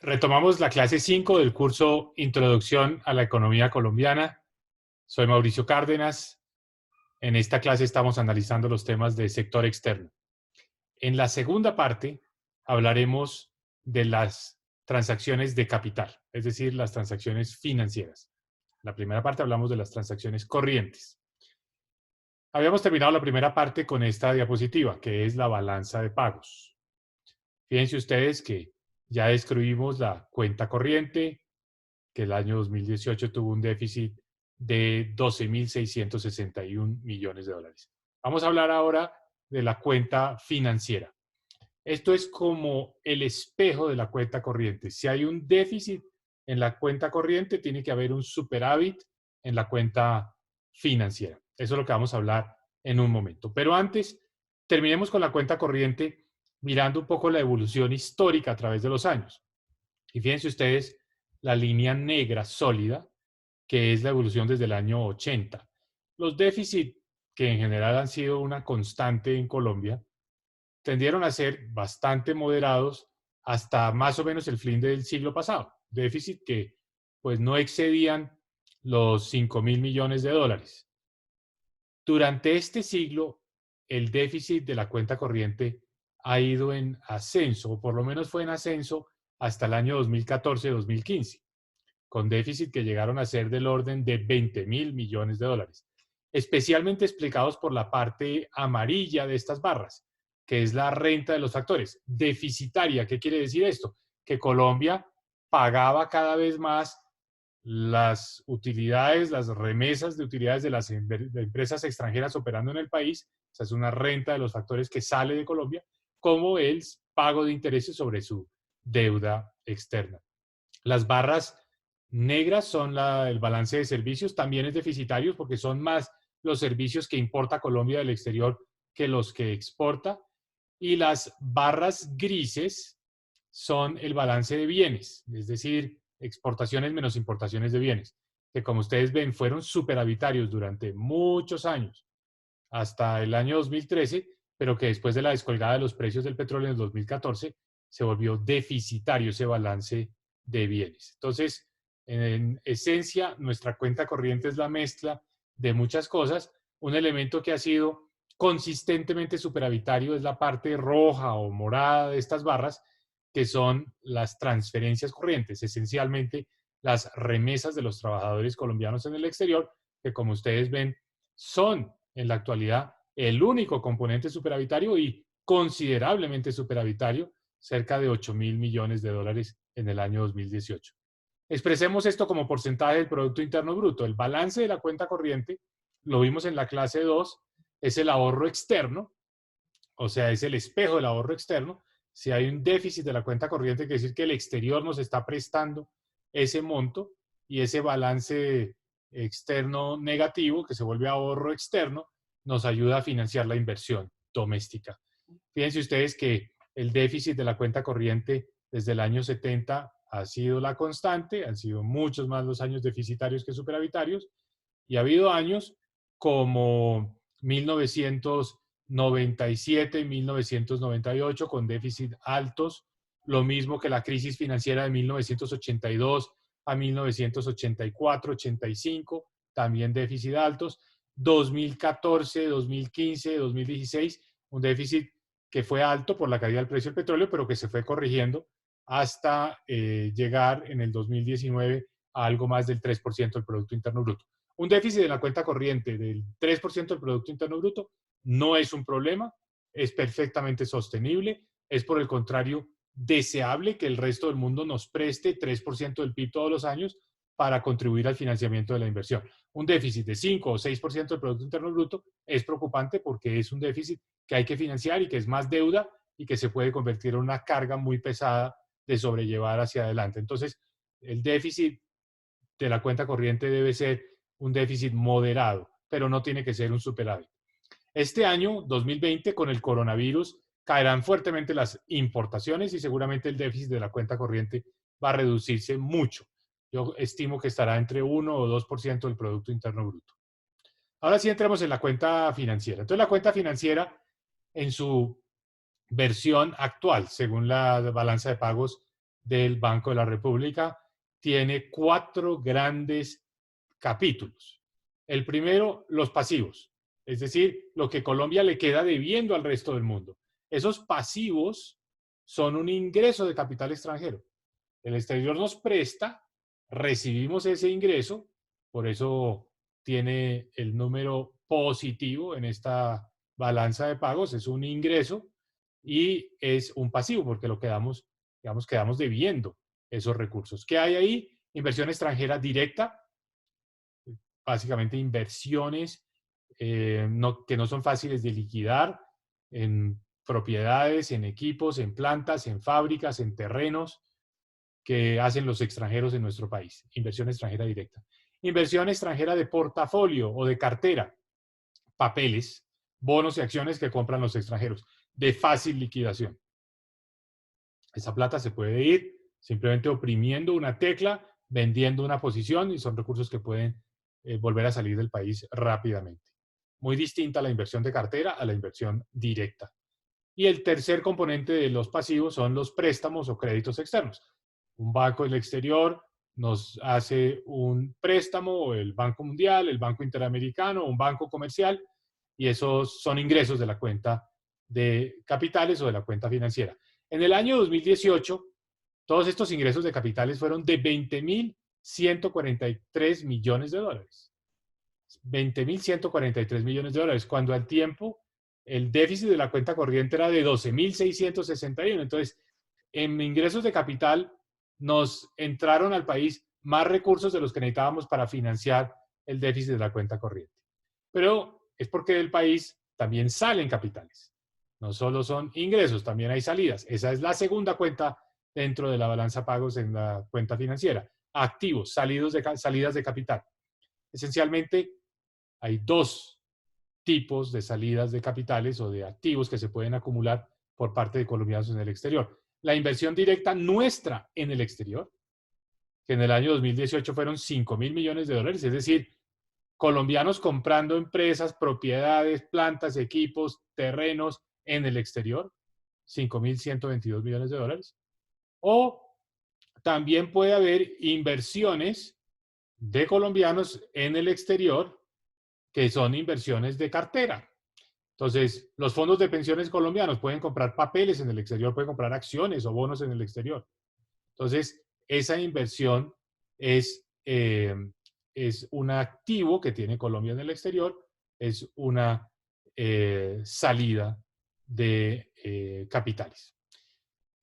Retomamos la clase 5 del curso Introducción a la Economía Colombiana. Soy Mauricio Cárdenas. En esta clase estamos analizando los temas de sector externo. En la segunda parte hablaremos de las transacciones de capital, es decir, las transacciones financieras. En la primera parte hablamos de las transacciones corrientes. Habíamos terminado la primera parte con esta diapositiva, que es la balanza de pagos. Fíjense ustedes que ya describimos la cuenta corriente, que el año 2018 tuvo un déficit de 12.661 millones de dólares. Vamos a hablar ahora de la cuenta financiera. Esto es como el espejo de la cuenta corriente. Si hay un déficit en la cuenta corriente, tiene que haber un superávit en la cuenta financiera. Eso es lo que vamos a hablar en un momento. Pero antes, terminemos con la cuenta corriente mirando un poco la evolución histórica a través de los años. Y fíjense ustedes la línea negra sólida, que es la evolución desde el año 80. Los déficits, que en general han sido una constante en Colombia, tendieron a ser bastante moderados hasta más o menos el fin del siglo pasado. Déficit que pues no excedían los 5.000 millones de dólares. Durante este siglo, el déficit de la cuenta corriente ha ido en ascenso, o por lo menos fue en ascenso hasta el año 2014-2015, con déficit que llegaron a ser del orden de 20.000 millones de dólares, especialmente explicados por la parte amarilla de estas barras, que es la renta de los factores. Deficitaria, ¿qué quiere decir esto? Que Colombia pagaba cada vez más las utilidades, las remesas de utilidades de las empresas extranjeras operando en el país, o sea, es una renta de los factores que sale de Colombia, como el pago de intereses sobre su deuda externa. Las barras negras son el balance de servicios, también es deficitario porque son más los servicios que importa Colombia del exterior que los que exporta. Y las barras grises son el balance de bienes, es decir, exportaciones menos importaciones de bienes, que como ustedes ven fueron superavitarios durante muchos años, hasta el año 2013, pero que después de la descolgada de los precios del petróleo en el 2014 se volvió deficitario ese balance de bienes. Entonces, en esencia, nuestra cuenta corriente es la mezcla de muchas cosas. Un elemento que ha sido consistentemente superavitario es la parte roja o morada de estas barras, que son las transferencias corrientes, esencialmente las remesas de los trabajadores colombianos en el exterior, que como ustedes ven, son en la actualidad el único componente superavitario y considerablemente superavitario, cerca de 8.000 millones de dólares en el año 2018. Expresemos esto como porcentaje del Producto Interno Bruto. El balance de la cuenta corriente, lo vimos en la clase 2, es el ahorro externo, o sea, es el espejo del ahorro externo. Si hay un déficit de la cuenta corriente, quiere decir que el exterior nos está prestando ese monto y ese balance externo negativo, que se vuelve ahorro externo, nos ayuda a financiar la inversión doméstica. Fíjense ustedes que el déficit de la cuenta corriente desde el año 70 ha sido la constante, han sido muchos más los años deficitarios que superavitarios, y ha habido años como 1997 y 1998 con déficit altos, lo mismo que la crisis financiera de 1982 a 1984-85, también déficit altos, 2014, 2015, 2016, un déficit que fue alto por la caída del precio del petróleo, pero que se fue corrigiendo hasta llegar en el 2019 a algo más del 3% del Producto Interno Bruto. Un déficit de la cuenta corriente del 3% del Producto Interno Bruto no es un problema, es perfectamente sostenible, es por el contrario deseable que el resto del mundo nos preste 3% del PIB todos los años para contribuir al financiamiento de la inversión. Un déficit de 5 o 6% del Producto Interno Bruto es preocupante porque es un déficit que hay que financiar y que es más deuda y que se puede convertir en una carga muy pesada de sobrellevar hacia adelante. Entonces, el déficit de la cuenta corriente debe ser un déficit moderado, pero no tiene que ser un superávit. Este año, 2020, con el coronavirus, caerán fuertemente las importaciones y seguramente el déficit de la cuenta corriente va a reducirse mucho. Yo estimo que estará entre 1 o 2% del Producto Interno Bruto. Ahora sí entremos en la cuenta financiera. Entonces, la cuenta financiera en su versión actual, según la balanza de pagos del Banco de la República tiene 4 grandes capítulos. El primero, los pasivos, es decir, lo que Colombia le queda debiendo al resto del mundo. Esos pasivos son un ingreso de capital extranjero. El exterior nos presta, recibimos ese ingreso, por eso tiene el número positivo en esta balanza de pagos, es un ingreso y es un pasivo porque lo quedamos, digamos, quedamos debiendo esos recursos. ¿Qué hay ahí? Inversión extranjera directa, básicamente inversiones que no son fáciles de liquidar en propiedades, en equipos, en plantas, en fábricas, en terrenos que hacen los extranjeros en nuestro país. Inversión extranjera directa. Inversión extranjera de portafolio o de cartera, papeles, bonos y acciones que compran los extranjeros, de fácil liquidación. Esa plata se puede ir simplemente oprimiendo una tecla, vendiendo una posición y son recursos que pueden volver a salir del país rápidamente. Muy distinta la inversión de cartera a la inversión directa. Y el tercer componente de los pasivos son los préstamos o créditos externos. Un banco del exterior nos hace un préstamo, o el Banco Mundial, el Banco Interamericano, un banco comercial, y esos son ingresos de la cuenta de capitales o de la cuenta financiera. En el año 2018, todos estos ingresos de capitales fueron de 20.143 millones de dólares. 20.143 millones de dólares, cuando al tiempo el déficit de la cuenta corriente era de 12.661. Entonces, en ingresos de capital nos entraron al país más recursos de los que necesitábamos para financiar el déficit de la cuenta corriente. Pero es porque del país también salen capitales. No solo son ingresos, también hay salidas. Esa es la segunda cuenta dentro de la balanza pagos en la cuenta financiera. Activos, salidas de capital. Esencialmente, hay dos tipos de salidas de capitales o de activos que se pueden acumular por parte de colombianos en el exterior. La inversión directa nuestra en el exterior, que en el año 2018 fueron 5.000 millones de dólares, es decir, colombianos comprando empresas, propiedades, plantas, equipos, terrenos en el exterior, 5.122 millones de dólares. O también puede haber inversiones de colombianos en el exterior que son inversiones de cartera. Entonces, los fondos de pensiones colombianos pueden comprar papeles en el exterior, pueden comprar acciones o bonos en el exterior. Entonces, esa inversión es un activo que tiene Colombia en el exterior, es una salida de capitales.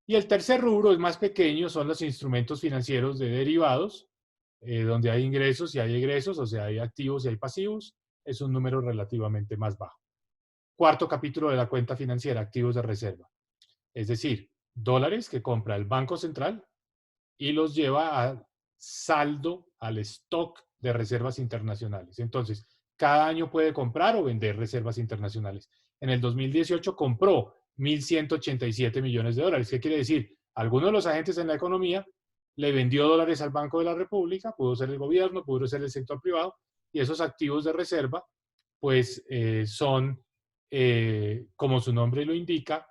Y el tercer rubro es más pequeño, son los instrumentos financieros de derivados, donde hay ingresos y hay egresos, o sea, hay activos y hay pasivos, es un número relativamente más bajo. Cuarto capítulo de la cuenta financiera, activos de reserva. Es decir, dólares que compra el Banco Central y los lleva a saldo, al stock de reservas internacionales. Entonces, cada año puede comprar o vender reservas internacionales. En el 2018 compró 1.187 millones de dólares. ¿Qué quiere decir? Alguno de los agentes en la economía le vendió dólares al Banco de la República, pudo ser el gobierno, pudo ser el sector privado, y esos activos de reserva, pues son, como su nombre lo indica,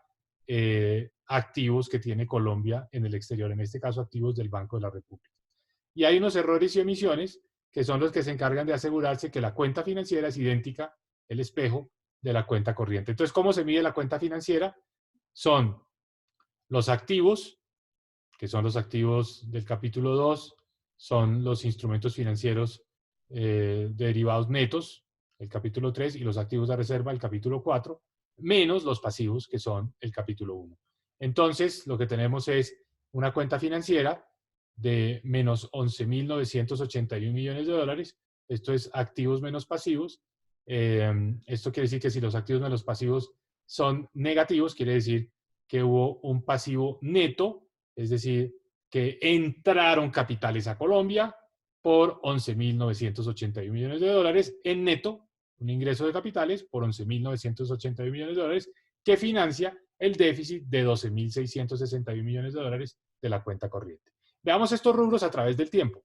activos que tiene Colombia en el exterior, en este caso activos del Banco de la República. Y hay unos errores y omisiones que son los que se encargan de asegurarse que la cuenta financiera es idéntica, el espejo de la cuenta corriente. Entonces, ¿cómo se mide la cuenta financiera? Son los activos, que son los activos del capítulo 2, son los instrumentos financieros derivados netos, el capítulo 3, y los activos de reserva, el capítulo 4, menos los pasivos, que son el capítulo 1. Entonces, lo que tenemos es una cuenta financiera de menos 11.981 millones de dólares. Esto es activos menos pasivos. Esto quiere decir que si los activos menos pasivos son negativos, quiere decir que hubo un pasivo neto, es decir, que entraron capitales a Colombia por 11.981 millones de dólares en neto, un ingreso de capitales por 11.981 millones de dólares que financia el déficit de 12.661 millones de dólares de la cuenta corriente. Veamos estos rubros a través del tiempo.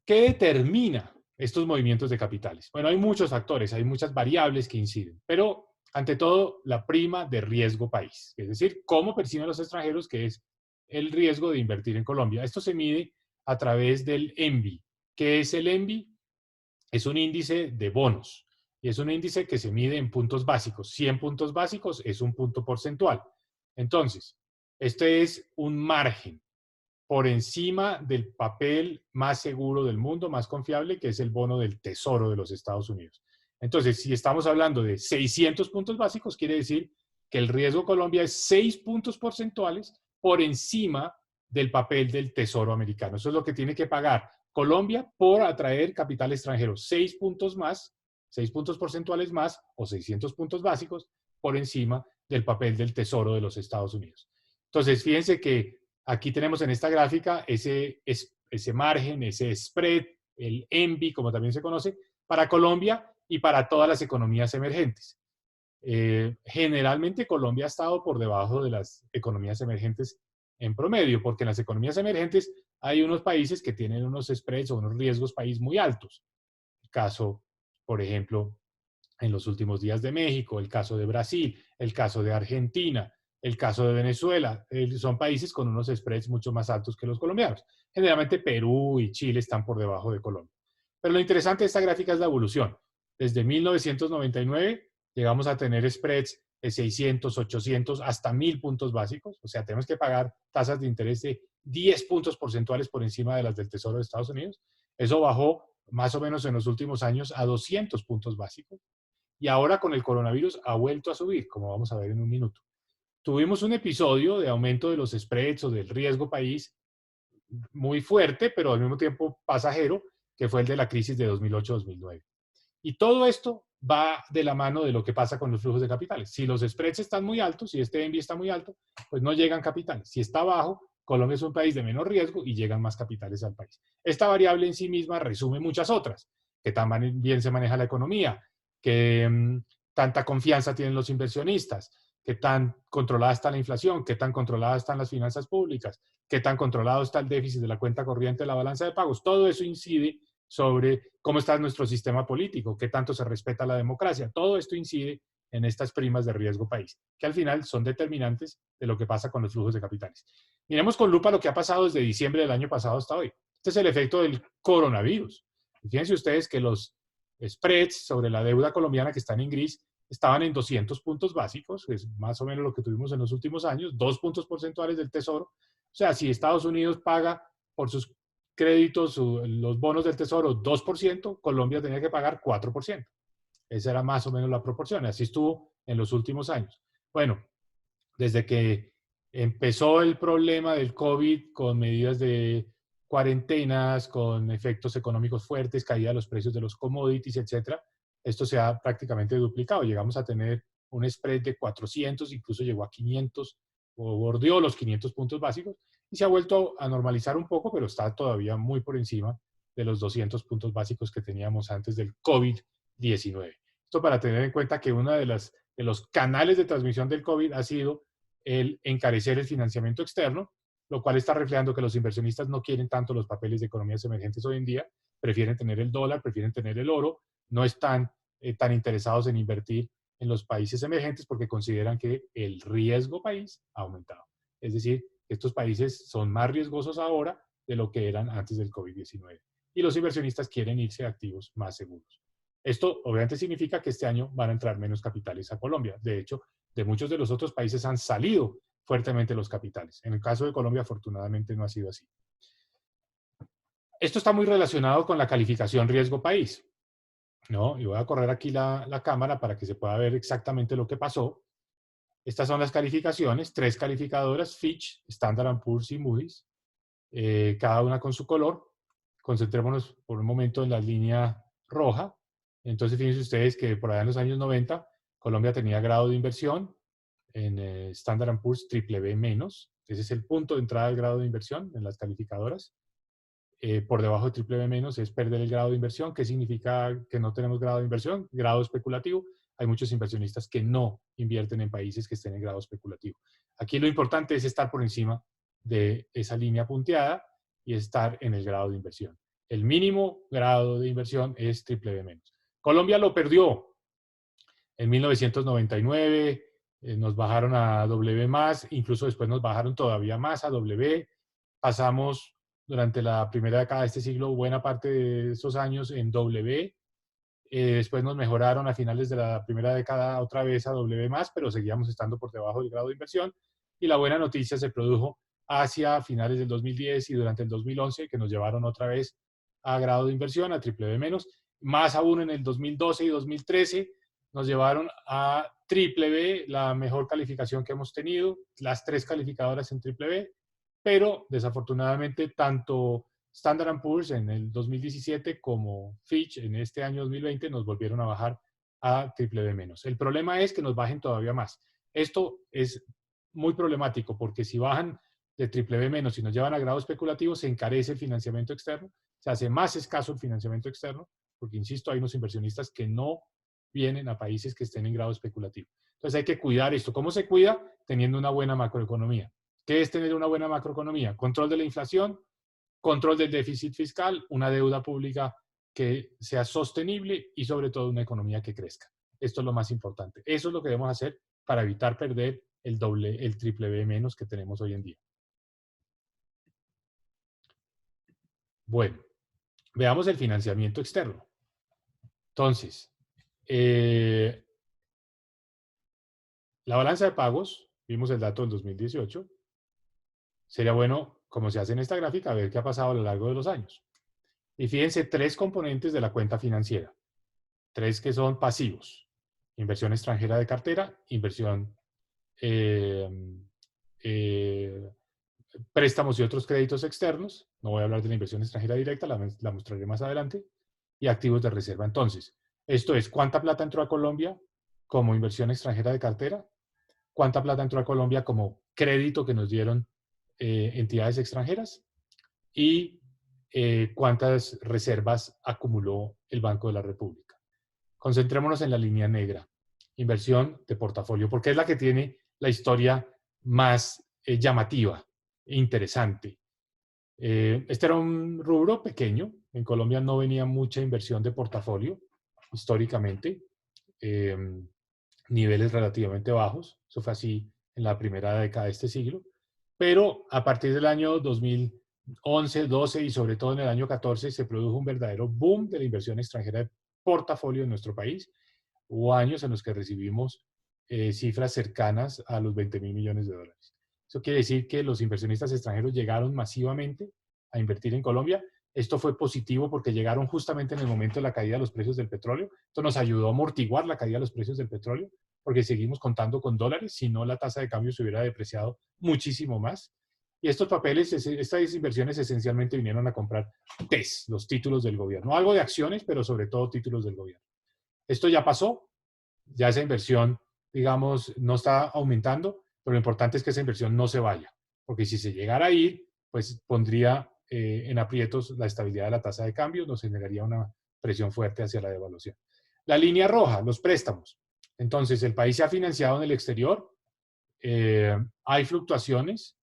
¿Qué determina estos movimientos de capitales? Bueno, hay muchos factores, hay muchas variables que inciden, pero ante todo la prima de riesgo país, es decir, cómo perciben los extranjeros, que es el riesgo de invertir en Colombia. Esto se mide a través del ENVI. ¿Qué es el ENVI? Es un índice de bonos y es un índice que se mide en puntos básicos. 100 puntos básicos es un punto porcentual. Entonces, este es un margen por encima del papel más seguro del mundo, más confiable, que es el bono del Tesoro de los Estados Unidos. Entonces, si estamos hablando de 600 puntos básicos, quiere decir que el riesgo Colombia es 6 puntos porcentuales por encima del papel del Tesoro americano. Eso es lo que tiene que pagar Colombia por atraer capital extranjero. 6 puntos más, 6 puntos porcentuales más o 600 puntos básicos por encima del papel del Tesoro de los Estados Unidos. Entonces, fíjense que aquí tenemos en esta gráfica ese margen, ese spread, el ENVI, como también se conoce, para Colombia y para todas las economías emergentes. Generalmente Colombia ha estado por debajo de las economías emergentes en promedio, porque en las economías emergentes hay unos países que tienen unos spreads o unos riesgos país muy altos. El caso, por ejemplo, en los últimos días de México, el caso de Brasil, el caso de Argentina, el caso de Venezuela, son países con unos spreads mucho más altos que los colombianos. Generalmente Perú y Chile están por debajo de Colombia. Pero lo interesante de esta gráfica es la evolución. Desde 1999 llegamos a tener spreads de 600, 800, hasta 1000 puntos básicos. O sea, tenemos que pagar tasas de interés de 10 puntos porcentuales por encima de las del Tesoro de Estados Unidos. Eso bajó más o menos en los últimos años a 200 puntos básicos. Y ahora con el coronavirus ha vuelto a subir, como vamos a ver en un minuto. Tuvimos un episodio de aumento de los spreads o del riesgo país muy fuerte, pero al mismo tiempo pasajero, que fue el de la crisis de 2008-2009. Y todo esto va de la mano de lo que pasa con los flujos de capitales. Si los spreads están muy altos, si este ENVI está muy alto, pues no llegan capitales. Si está bajo, Colombia es un país de menor riesgo y llegan más capitales al país. Esta variable en sí misma resume muchas otras, que tan bien se maneja la economía, que tanta confianza tienen los inversionistas, qué tan controlada está la inflación, qué tan controladas están las finanzas públicas, qué tan controlado está el déficit de la cuenta corriente de la balanza de pagos. Todo eso incide sobre cómo está nuestro sistema político, qué tanto se respeta la democracia. Todo esto incide en estas primas de riesgo país, que al final son determinantes de lo que pasa con los flujos de capitales. Miremos con lupa lo que ha pasado desde diciembre del año pasado hasta hoy. Este es el efecto del coronavirus. Fíjense ustedes que los spreads sobre la deuda colombiana que están en gris estaban en 200 puntos básicos, que es más o menos lo que tuvimos en los últimos años, 2 puntos porcentuales del Tesoro. O sea, si Estados Unidos paga por sus créditos, los bonos del Tesoro 2%, Colombia tenía que pagar 4%. Esa era más o menos la proporción. Así estuvo en los últimos años. Bueno, desde que empezó el problema del COVID con medidas de cuarentenas, con efectos económicos fuertes, caída de los precios de los commodities, etcétera, esto se ha prácticamente duplicado. Llegamos a tener un spread de 400, incluso llegó a 500 o bordeó los 500 puntos básicos y se ha vuelto a normalizar un poco, pero está todavía muy por encima de los 200 puntos básicos que teníamos antes del COVID-19. Esto para tener en cuenta que uno de los canales de transmisión del COVID ha sido el encarecer el financiamiento externo, lo cual está reflejando que los inversionistas no quieren tanto los papeles de economías emergentes hoy en día, prefieren tener el dólar, prefieren tener el oro, no están tan interesados en invertir en los países emergentes porque consideran que el riesgo país ha aumentado. Es decir, estos países son más riesgosos ahora de lo que eran antes del COVID-19. Y los inversionistas quieren irse a activos más seguros. Esto obviamente significa que este año van a entrar menos capitales a Colombia. De hecho, de muchos de los otros países han salido fuertemente los capitales. En el caso de Colombia, afortunadamente, no ha sido así. Esto está muy relacionado con la calificación riesgo país, ¿no? Y voy a correr aquí la cámara para que se pueda ver exactamente lo que pasó. Estas son las calificaciones, 3 calificadoras, Fitch, Standard & Poor's y Moody's, cada una con su color. Concentrémonos por un momento en la línea roja. Entonces, fíjense ustedes que por allá en los años 90, Colombia tenía grado de inversión en Standard & Poor's triple B menos. Ese es el punto de entrada del grado de inversión en las calificadoras. Por debajo de triple B menos es perder el grado de inversión. ¿Qué significa que no tenemos grado de inversión? Grado especulativo. Hay muchos inversionistas que no invierten en países que estén en grado especulativo. Aquí lo importante es estar por encima de esa línea punteada y estar en el grado de inversión. El mínimo grado de inversión es triple B menos. Colombia lo perdió en 1999, nos bajaron a W+, incluso después nos bajaron todavía más a W. Pasamos durante la primera década de este siglo buena parte de esos años en W. Después nos mejoraron a finales de la primera década otra vez a W+, pero seguíamos estando por debajo del grado de inversión. Y la buena noticia se produjo hacia finales del 2010 y durante el 2011, que nos llevaron otra vez a grado de inversión, a BBB-, más aún en el 2012 y 2013, nos llevaron a BBB, la mejor calificación que hemos tenido, las 3 calificadoras en BBB, pero desafortunadamente tanto Standard & Poor's en el 2017 como Fitch en este año 2020 nos volvieron a bajar a BBB-. El problema es que nos bajen todavía más. Esto es muy problemático porque si bajan de BBB- y nos llevan a grado especulativo, se encarece el financiamiento externo, se hace más escaso el financiamiento externo, porque insisto, hay unos inversionistas que no vienen a países que estén en grado especulativo. Entonces hay que cuidar esto. ¿Cómo se cuida? Teniendo una buena macroeconomía. ¿Qué es tener una buena macroeconomía? Control de la inflación, control del déficit fiscal, una deuda pública que sea sostenible y sobre todo una economía que crezca. Esto es lo más importante. Eso es lo que debemos hacer para evitar perder el BBB- que tenemos hoy en día. Bueno, veamos el financiamiento externo. Entonces, la balanza de pagos, vimos el dato del 2018, sería bueno, como se hace en esta gráfica, ver qué ha pasado a lo largo de los años. Y fíjense 3 componentes de la cuenta financiera. 3 que son pasivos. Inversión extranjera de cartera, inversión, préstamos y otros créditos externos. No voy a hablar de la inversión extranjera directa, la mostraré más adelante. Y activos de reserva. Entonces, esto es cuánta plata entró a Colombia como inversión extranjera de cartera, cuánta plata entró a Colombia como crédito que nos dieron entidades extranjeras y cuántas reservas acumuló el Banco de la República. Concentrémonos en la línea negra, inversión de portafolio, porque es la que tiene la historia más llamativa e interesante. Este era un rubro pequeño, en Colombia no venía mucha inversión de portafolio históricamente, eh, niveles relativamente bajos, eso fue así en la primera década de este siglo, pero a partir del año 2011, 12 y sobre todo en el año 14 se produjo un verdadero boom de la inversión extranjera de portafolio en nuestro país. Hubo años en los que recibimos cifras cercanas a los 20.000 millones de dólares. Eso quiere decir que los inversionistas extranjeros llegaron masivamente a invertir en Colombia. Esto fue positivo porque llegaron justamente en el momento de la caída de los precios del petróleo. Esto nos ayudó a amortiguar la caída de los precios del petróleo porque seguimos contando con dólares, si no la tasa de cambio se hubiera depreciado muchísimo más. Y estos papeles, estas inversiones esencialmente vinieron a comprar TES, los títulos del gobierno. Algo de acciones, pero sobre todo títulos del gobierno. Esto ya pasó, ya esa inversión, digamos, no está aumentando, pero lo importante es que esa inversión no se vaya, porque si se llegara a ir, pues pondría en aprietos la estabilidad de la tasa de cambio, nos generaría una presión fuerte hacia la devaluación. La línea roja, los préstamos. Entonces, el país se ha financiado en el exterior, hay fluctuaciones,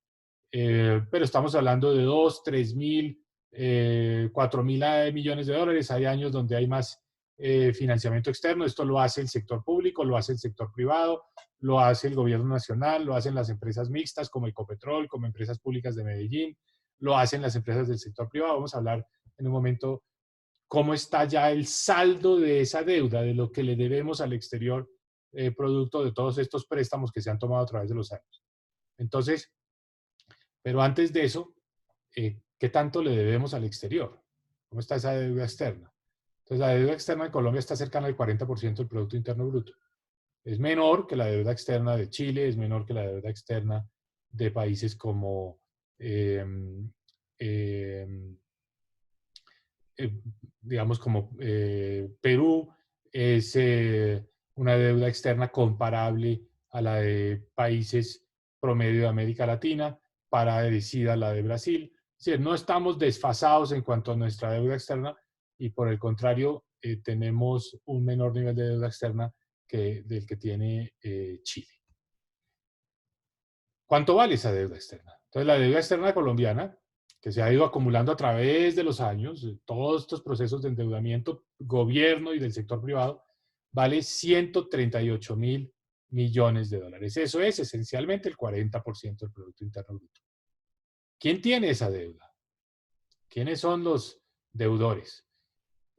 pero estamos hablando de 2, 3 mil, 4 mil millones de dólares. Hay años donde hay más financiamiento externo. Esto lo hace el sector público, lo hace el sector privado, lo hace el gobierno nacional, lo hacen las empresas mixtas como Ecopetrol, como Empresas Públicas de Medellín, lo hacen las empresas del sector privado. Vamos a hablar en un momento cómo está ya el saldo de esa deuda, de lo que le debemos al exterior, producto de todos estos préstamos que se han tomado a través de los años. Entonces, pero antes de eso, ¿qué tanto le debemos al exterior? ¿Cómo está esa deuda externa? Entonces, la deuda externa en Colombia está cercana al 40% del Producto Interno Bruto. Es menor que la deuda externa de Chile, es menor que la deuda externa de países como digamos como Perú, es una deuda externa comparable a la de países promedio de América Latina, parecida a la de Brasil. Es decir, no estamos desfasados en cuanto a nuestra deuda externa y por el contrario tenemos un menor nivel de deuda externa del que tiene Chile. ¿Cuánto vale esa deuda externa? Entonces, la deuda externa colombiana, que se ha ido acumulando a través de los años, todos estos procesos de endeudamiento, gobierno y del sector privado, vale 138.000 millones de dólares. Eso es esencialmente el 40% del Producto Interno Bruto. ¿Quién tiene esa deuda? ¿Quiénes son los deudores?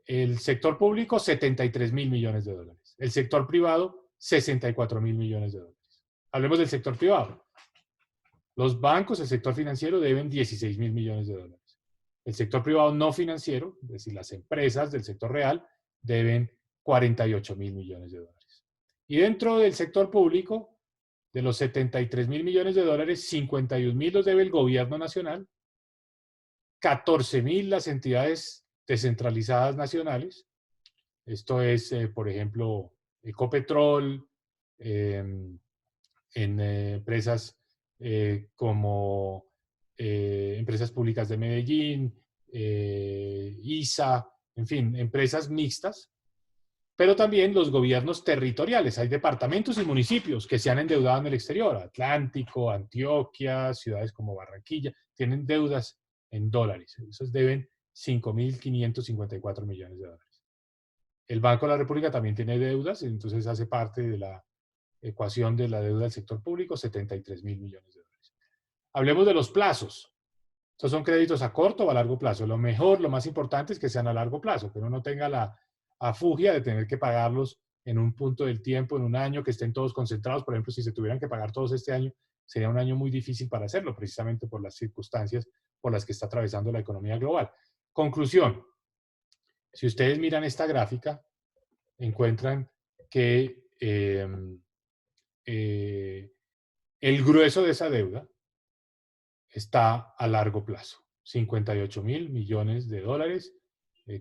El sector público, 73.000 millones de dólares. El sector privado, 64.000 millones de dólares. Hablemos del sector privado. Los bancos, el sector financiero, deben 16.000 millones de dólares. El sector privado no financiero, es decir, las empresas del sector real, deben 48.000 millones de dólares. Y dentro del sector público, de los 73.000 millones de dólares, 51.000 los debe el gobierno nacional, 14.000 las entidades descentralizadas nacionales. Esto es, por ejemplo, Ecopetrol, en empresas como Empresas Públicas de Medellín, ISA, en fin, empresas mixtas, pero también los gobiernos territoriales. Hay departamentos y municipios que se han endeudado en el exterior. Atlántico, Antioquia, ciudades como Barranquilla, tienen deudas en dólares. Esos deben 5.554 millones de dólares. El Banco de la República también tiene deudas, entonces hace parte de la ecuación de la deuda del sector público, 73.000 millones de dólares. Hablemos de los plazos. Estos son créditos a corto o a largo plazo. Lo mejor, lo más importante es que sean a largo plazo, que uno no tenga la afugia de tener que pagarlos en un punto del tiempo, en un año, que estén todos concentrados. Por ejemplo, si se tuvieran que pagar todos este año, sería un año muy difícil para hacerlo, precisamente por las circunstancias por las que está atravesando la economía global. Conclusión. Si ustedes miran esta gráfica, encuentran que el grueso de esa deuda está a largo plazo. 58.000 millones de dólares,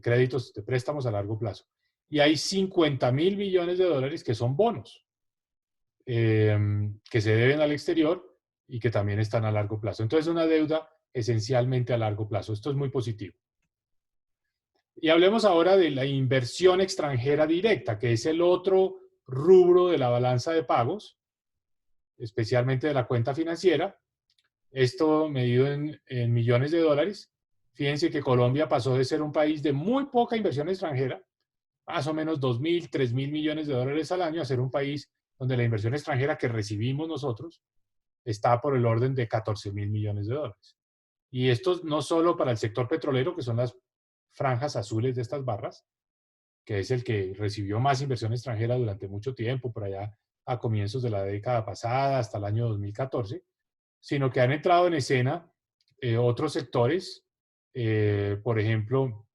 créditos de préstamos a largo plazo. Y hay 50.000 millones de dólares que son bonos, que se deben al exterior y que también están a largo plazo. Entonces, una deuda esencialmente a largo plazo. Esto es muy positivo. Y hablemos ahora de la inversión extranjera directa, que es el otro rubro de la balanza de pagos, especialmente de la cuenta financiera. Esto medido en millones de dólares. Fíjense que Colombia pasó de ser un país de muy poca inversión extranjera, más o menos 2.000, 3.000 millones de dólares al año, a ser un país donde la inversión extranjera que recibimos nosotros está por el orden de 14.000 millones de dólares. Y esto no solo para el sector petrolero, que son las franjas azules de estas barras, que es el que recibió más inversión extranjera durante mucho tiempo, por allá a comienzos de la década pasada, hasta el año 2014, sino que han entrado en escena otros sectores, por ejemplo,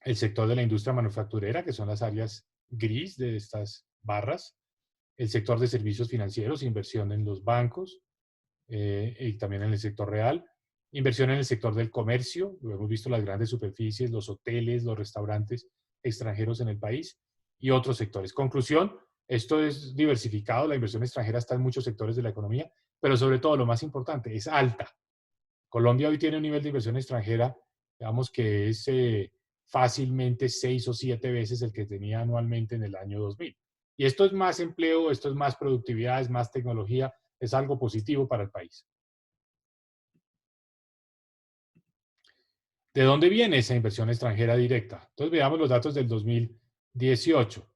el sector de la industria manufacturera, que son las áreas gris de estas barras, el sector de servicios financieros, inversión en los bancos y también en el sector real, inversión en el sector del comercio, hemos visto las grandes superficies, los hoteles, los restaurantes extranjeros en el país y otros sectores. Conclusión, esto es diversificado, la inversión extranjera está en muchos sectores de la economía, pero sobre todo lo más importante, es alta. Colombia hoy tiene un nivel de inversión extranjera, digamos que es fácilmente 6 o 7 veces el que tenía anualmente en el año 2000. Y esto es más empleo, esto es más productividad, es más tecnología, es algo positivo para el país. ¿De dónde viene esa inversión extranjera directa? Entonces veamos los datos del 2018.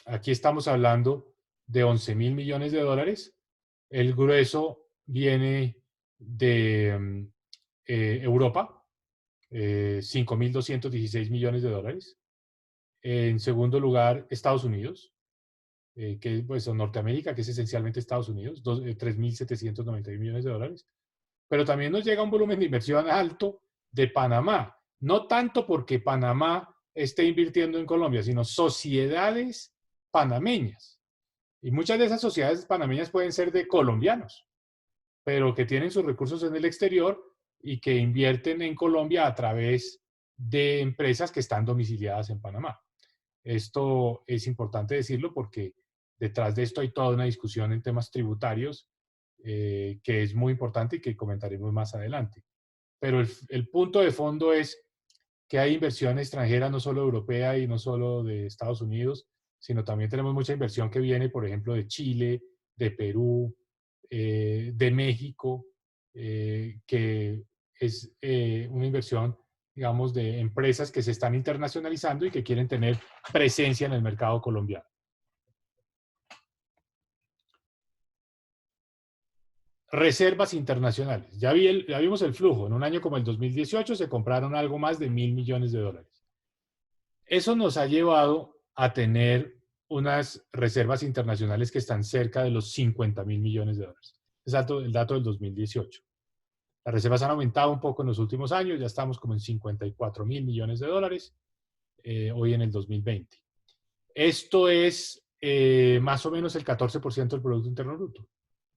Aquí estamos hablando de 11.000 millones de dólares. El grueso viene de Europa, 5.216 millones de dólares. En segundo lugar, Estados Unidos, que pues, son Norteamérica, que es esencialmente Estados Unidos, 3.791 millones de dólares. Pero también nos llega un volumen de inversión alto de Panamá. No tanto porque Panamá esté invirtiendo en Colombia, sino sociedades panameñas. Y muchas de esas sociedades panameñas pueden ser de colombianos, pero que tienen sus recursos en el exterior y que invierten en Colombia a través de empresas que están domiciliadas en Panamá. Esto es importante decirlo porque detrás de esto hay toda una discusión en temas tributarios que es muy importante y que comentaremos más adelante. Pero el punto de fondo es que hay inversión extranjera, no solo europea y no solo de Estados Unidos, sino también tenemos mucha inversión que viene, por ejemplo, de Chile, de Perú, de México, que es una inversión, digamos, de empresas que se están internacionalizando y que quieren tener presencia en el mercado colombiano. Reservas internacionales. Ya vimos el flujo. En un año como el 2018 se compraron algo más de 1.000 millones de dólares. Eso nos ha llevado a tener unas reservas internacionales que están cerca de los 50.000 millones de dólares. Es el dato del 2018. Las reservas han aumentado un poco en los últimos años, ya estamos como en 54.000 millones de dólares hoy en el 2020. Esto es más o menos el 14% del Producto Interno Bruto.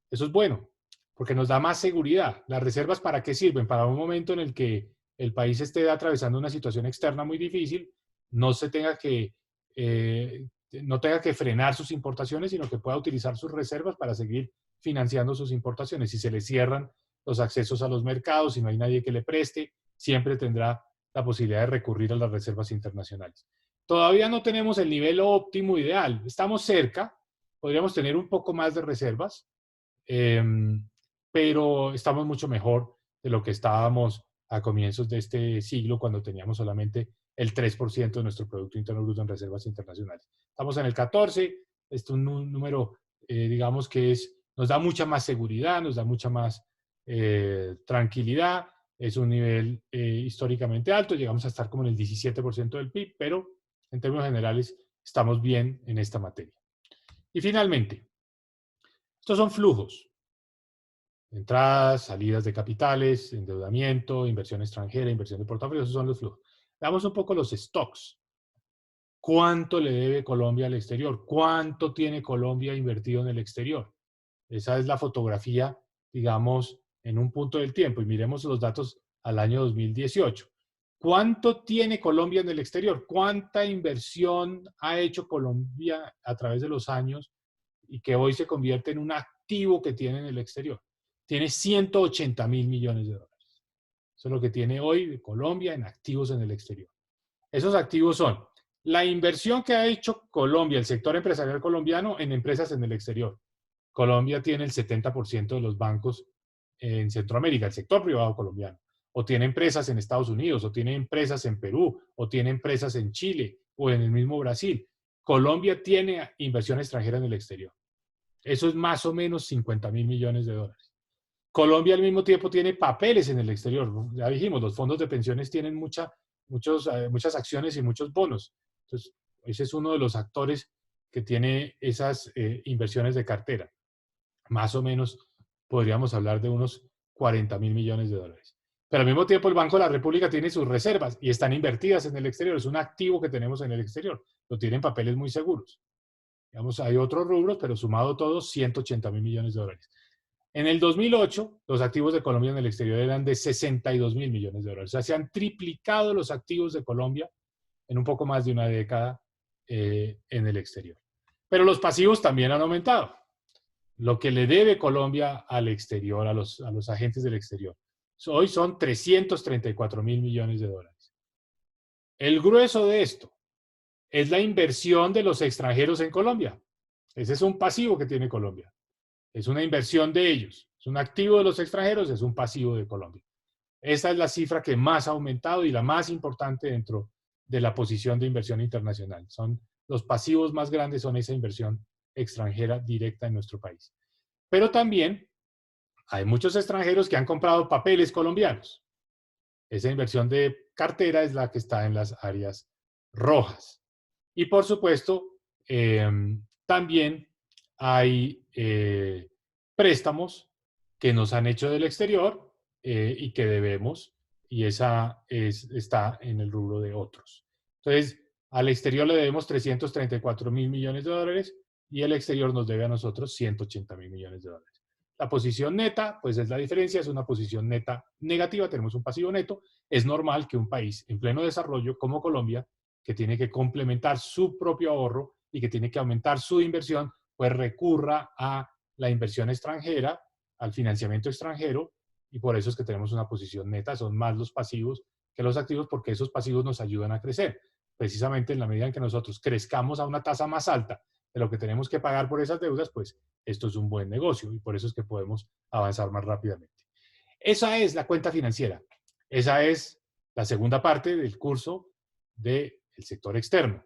Eso es bueno, porque nos da más seguridad. ¿Las reservas para qué sirven? Para un momento en el que el país esté atravesando una situación externa muy difícil, no se tenga que, no tenga que frenar sus importaciones, sino que pueda utilizar sus reservas para seguir financiando sus importaciones. Si se le cierran los accesos a los mercados, si no hay nadie que le preste, siempre tendrá la posibilidad de recurrir a las reservas internacionales. Todavía no tenemos el nivel óptimo ideal. Estamos cerca, podríamos tener un poco más de reservas, pero estamos mucho mejor de lo que estábamos a comienzos de este siglo, cuando teníamos solamente el 3% de nuestro Producto Interno Bruto en reservas internacionales. Estamos en el 14%, es un número, digamos que nos da mucha más seguridad, nos da mucha más tranquilidad, es un nivel históricamente alto, llegamos a estar como en el 17% del PIB, pero en términos generales estamos bien en esta materia. Y finalmente, estos son flujos. Entradas, salidas de capitales, endeudamiento, inversión extranjera, inversión de portafolio, esos son los flujos. Veamos un poco los stocks. ¿Cuánto le debe Colombia al exterior? ¿Cuánto tiene Colombia invertido en el exterior? Esa es la fotografía, digamos, en un punto del tiempo. Y miremos los datos al año 2018. ¿Cuánto tiene Colombia en el exterior? ¿Cuánta inversión ha hecho Colombia a través de los años y que hoy se convierte en un activo que tiene en el exterior? Tiene 180.000 millones de dólares. Eso es lo que tiene hoy Colombia en activos en el exterior. Esos activos son la inversión que ha hecho Colombia, el sector empresarial colombiano, en empresas en el exterior. Colombia tiene el 70% de los bancos en Centroamérica, el sector privado colombiano. O tiene empresas en Estados Unidos, o tiene empresas en Perú, o tiene empresas en Chile, o en el mismo Brasil. Colombia tiene inversión extranjera en el exterior. Eso es más o menos 50.000 millones de dólares. Colombia al mismo tiempo tiene papeles en el exterior. Ya dijimos, los fondos de pensiones tienen muchas acciones y muchos bonos. Entonces, ese es uno de los actores que tiene esas inversiones de cartera. Más o menos podríamos hablar de unos 40.000 millones de dólares. Pero al mismo tiempo el Banco de la República tiene sus reservas y están invertidas en el exterior. Es un activo que tenemos en el exterior. Lo tienen papeles muy seguros. Digamos, hay otros rubros, pero sumado todos, 180.000 millones de dólares. En el 2008, los activos de Colombia en el exterior eran de 62.000 millones de dólares. O sea, se han triplicado los activos de Colombia en un poco más de una década en el exterior. Pero los pasivos también han aumentado. Lo que le debe Colombia al exterior, a los agentes del exterior, hoy son 334.000 millones de dólares. El grueso de esto es la inversión de los extranjeros en Colombia. Ese es un pasivo que tiene Colombia. Es una inversión de ellos. Es un activo de los extranjeros, es un pasivo de Colombia. Esta es la cifra que más ha aumentado y la más importante dentro de la posición de inversión internacional. Los pasivos más grandes son esa inversión extranjera directa en nuestro país. Pero también hay muchos extranjeros que han comprado papeles colombianos. Esa inversión de cartera es la que está en las áreas rojas. Y por supuesto, también hay préstamos que nos han hecho del exterior y que debemos, y esa está en el rubro de otros. Entonces, al exterior le debemos 334.000 millones de dólares y el exterior nos debe a nosotros 180.000 millones de dólares. La posición neta, pues es la diferencia, es una posición neta negativa, tenemos un pasivo neto. Es normal que un país en pleno desarrollo como Colombia, que tiene que complementar su propio ahorro y que tiene que aumentar su inversión, pues recurra a la inversión extranjera, al financiamiento extranjero, y por eso es que tenemos una posición neta. Son más los pasivos que los activos, porque esos pasivos nos ayudan a crecer. Precisamente en la medida en que nosotros crezcamos a una tasa más alta de lo que tenemos que pagar por esas deudas, pues esto es un buen negocio y por eso es que podemos avanzar más rápidamente. Esa es la cuenta financiera. Esa es la segunda parte del curso del sector externo.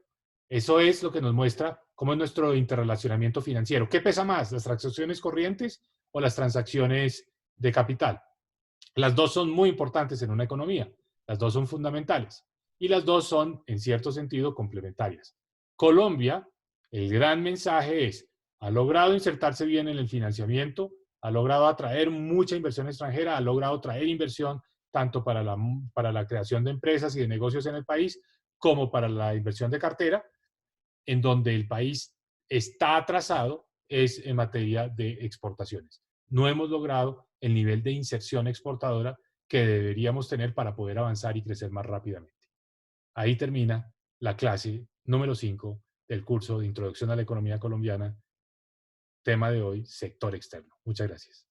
Eso es lo que nos muestra cómo es nuestro interrelacionamiento financiero. ¿Qué pesa más, las transacciones corrientes o las transacciones de capital. Las dos son muy importantes en una economía, las dos son fundamentales y las dos son, en cierto sentido, complementarias. Colombia, el gran mensaje es, ha logrado insertarse bien en el financiamiento, ha logrado atraer mucha inversión extranjera, ha logrado traer inversión tanto para la creación de empresas y de negocios en el país como para la inversión de cartera, en donde el país está atrasado es en materia de exportaciones. No hemos logrado el nivel de inserción exportadora que deberíamos tener para poder avanzar y crecer más rápidamente. Ahí termina la clase número 5 del curso de Introducción a la Economía Colombiana, tema de hoy, sector externo. Muchas gracias.